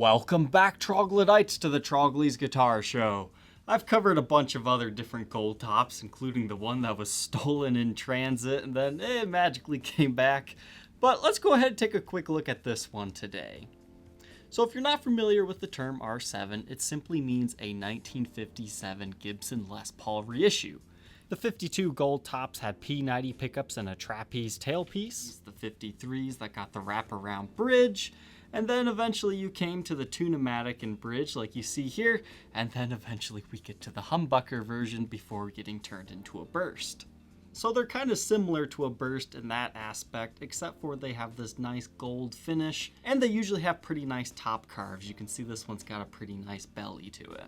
Welcome back, troglodytes, to the Trogly's Guitar Show. I've covered a bunch of other different gold tops, including the one that was stolen in transit and then it magically came back. But let's go ahead and take a quick look at this one today. So if you're not familiar with the term R7, it simply means a 1957 Gibson Les Paul reissue. The 52 gold tops had P90 pickups and a trapeze tailpiece, the 53s that got the wraparound bridge, and then eventually you came to the Tune-o-matic and bridge like you see here, and then eventually we get to the humbucker version before getting turned into a burst. So they're kind of similar to a burst in that aspect, except for they have this nice gold finish, and they usually have pretty nice top carves. You can see this one's got a pretty nice belly to it.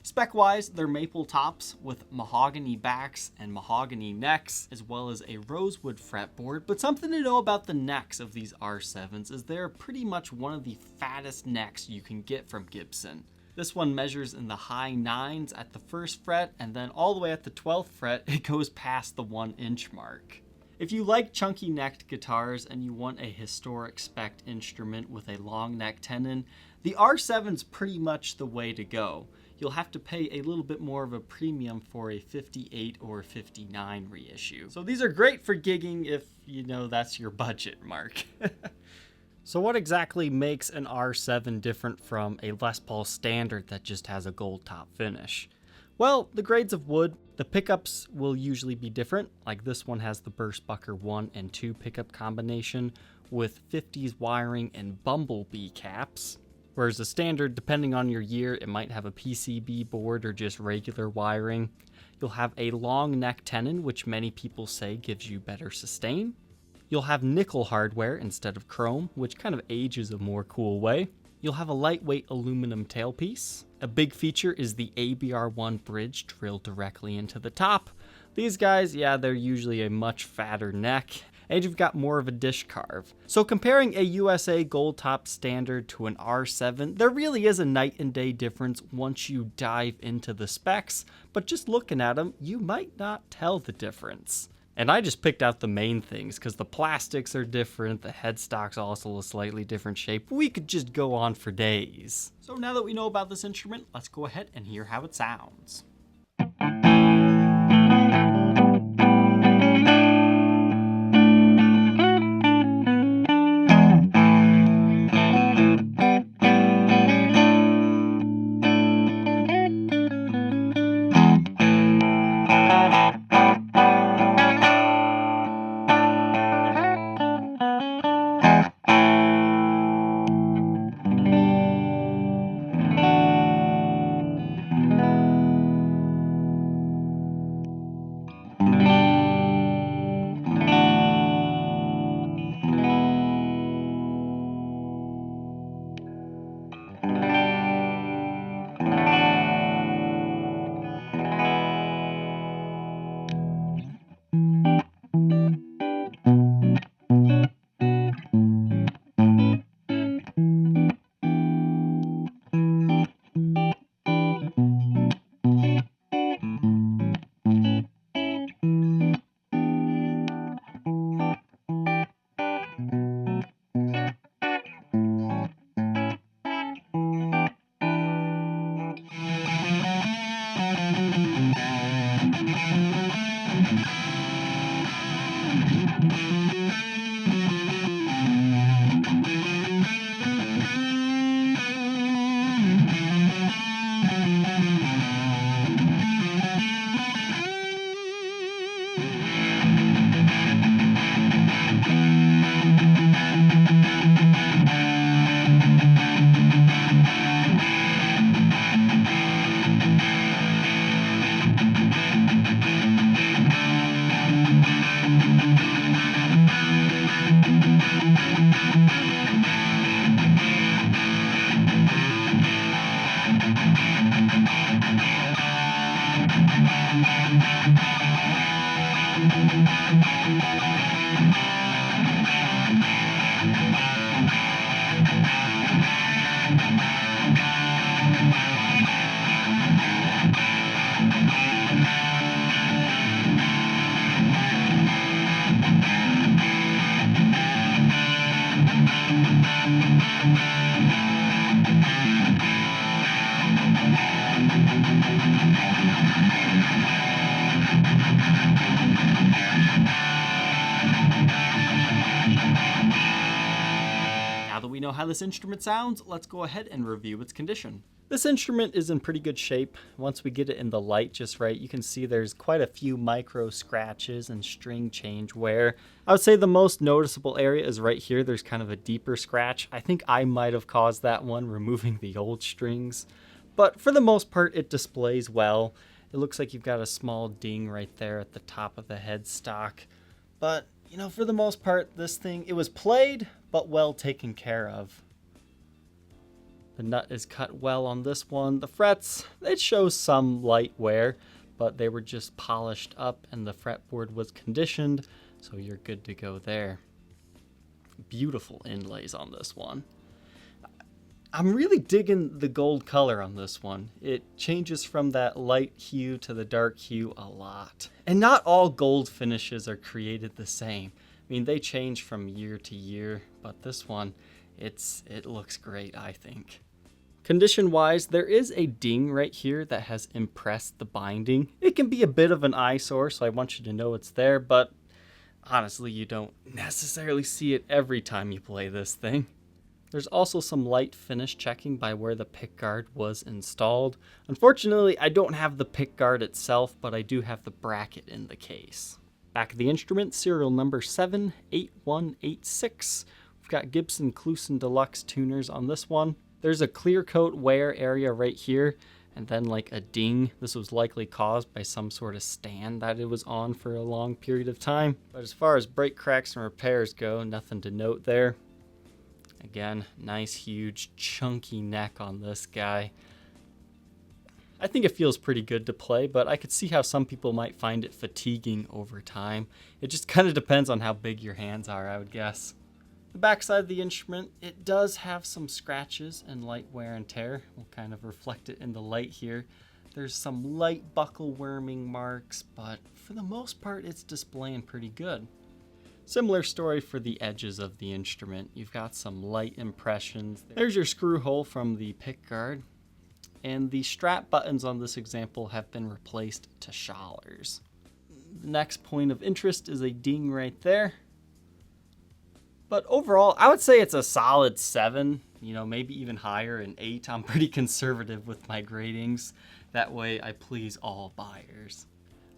Spec-wise, they're maple tops with mahogany backs and mahogany necks, as well as a rosewood fretboard. But something to know about the necks of these R7s is they're pretty much one of the fattest necks you can get from Gibson. This one measures in the high 9s at the 1st fret, and then all the way at the 12th fret, it goes past the 1-inch mark. If you like chunky necked guitars and you want a historic spec instrument with a long neck tenon, the R7's pretty much the way to go. You'll have to pay a little bit more of a premium for a 58 or 59 reissue. So these are great for gigging if, you know, that's your budget, Mark. So what exactly makes an R7 different from a Les Paul standard that just has a gold top finish? Well, the grades of wood, the pickups will usually be different. Like this one has the Burstbucker 1 and 2 pickup combination with 50s wiring and bumblebee caps. Whereas the standard, depending on your year, it might have a PCB board or just regular wiring. You'll have a long neck tenon, which many people say gives you better sustain. You'll have nickel hardware instead of chrome, which kind of ages a more cool way. You'll have a lightweight aluminum tailpiece. A big feature is the ABR1 bridge drilled directly into the top. These guys, yeah, they're usually a much fatter neck, and you've got more of a dish carve. So comparing a USA gold top standard to an R7, there really is a night and day difference once you dive into the specs, but just looking at them, you might not tell the difference. And I just picked out the main things because the plastics are different, the headstock's also a slightly different shape. We could just go on for days. So now that we know about this instrument, let's go ahead and hear how it sounds. that we know how this instrument sounds, let's go ahead and review its condition. This instrument is in pretty good shape. Once we get it in the light just right, you can see there's quite a few micro scratches and string change wear. I would say the most noticeable area is right here. There's kind of a deeper scratch. I think I might have caused that one, removing the old strings. But for the most part, it displays well. It looks like you've got a small ding right there at the top of the headstock. But, you know, for the most part, this thing, it was played, but well taken care of. The nut is cut well on this one. The frets, it shows some light wear, but they were just polished up and the fretboard was conditioned, so you're good to go there. Beautiful inlays on this one. I'm really digging the gold color on this one. It changes from that light hue to the dark hue a lot. And not all gold finishes are created the same. I mean, they change from year to year, but this one, it looks great, I think. Condition-wise, there is a ding right here that has impressed the binding. It can be a bit of an eyesore, so I want you to know it's there, but honestly, you don't necessarily see it every time you play this thing. There's also some light finish checking by where the pickguard was installed. Unfortunately, I don't have the pickguard itself, but I do have the bracket in the case. Back of the instrument, serial number 78186. We've got Gibson Clusen Deluxe tuners on this one. There's a clear coat wear area right here, and then like a ding. This was likely caused by some sort of stand that it was on for a long period of time. But as far as brake cracks and repairs go, nothing to note there. Again, nice, huge, chunky neck on this guy. I think it feels pretty good to play, but I could see how some people might find it fatiguing over time. It just kind of depends on how big your hands are, I would guess. The backside of the instrument, it does have some scratches and light wear and tear. We'll kind of reflect it in the light here. There's some light buckle worming marks, but for the most part, it's displaying pretty good. Similar story for the edges of the instrument. You've got some light impressions. There's your screw hole from the pickguard, and the strap buttons on this example have been replaced to Schallers. The next point of interest is a ding right there. But overall, I would say it's a solid 7, you know, maybe even higher, an 8. I'm pretty conservative with my gradings. That way I please all buyers.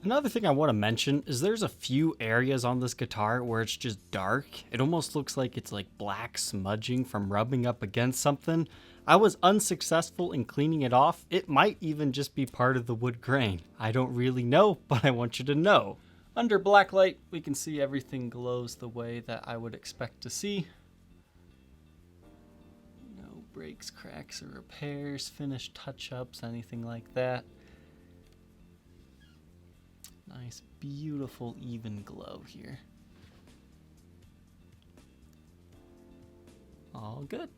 Another thing I want to mention is there's a few areas on this guitar where it's just dark. It almost looks like it's like black smudging from rubbing up against something. I was unsuccessful in cleaning it off. It might even just be part of the wood grain. I don't really know, but I want you to know. Under black light, we can see everything glows the way that I would expect to see. No breaks, cracks, or repairs, finished touch-ups, anything like that. Nice, beautiful, even glow here. All good.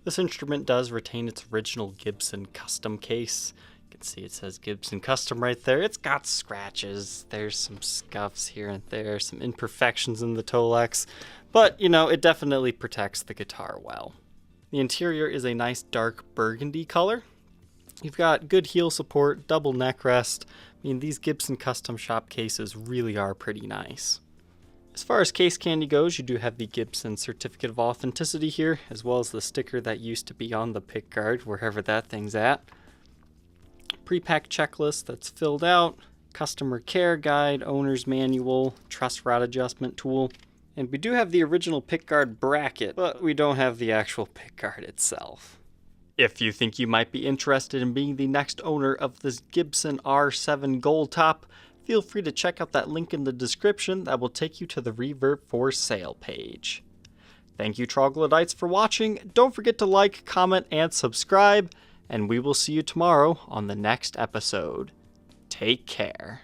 This instrument does retain its original Gibson custom case. You can see it says Gibson Custom right there. It's got scratches. There's some scuffs here and there, some imperfections in the Tolex, but you know, it definitely protects the guitar well. The interior is a nice dark burgundy color. You've got good heel support, double neck rest. I mean, these Gibson Custom Shop cases really are pretty nice. As far as case candy goes, you do have the Gibson Certificate of Authenticity here, as well as the sticker that used to be on the pickguard, wherever that thing's at. Pre-pack checklist that's filled out, customer care guide, owner's manual, truss rod adjustment tool, and we do have the original pickguard bracket, but we don't have the actual pickguard itself. If you think you might be interested in being the next owner of this Gibson R7 Gold Top, feel free to check out that link in the description that will take you to the Reverb for Sale page. Thank you, Troglodytes, for watching. Don't forget to like, comment, and subscribe, and we will see you tomorrow on the next episode. Take care.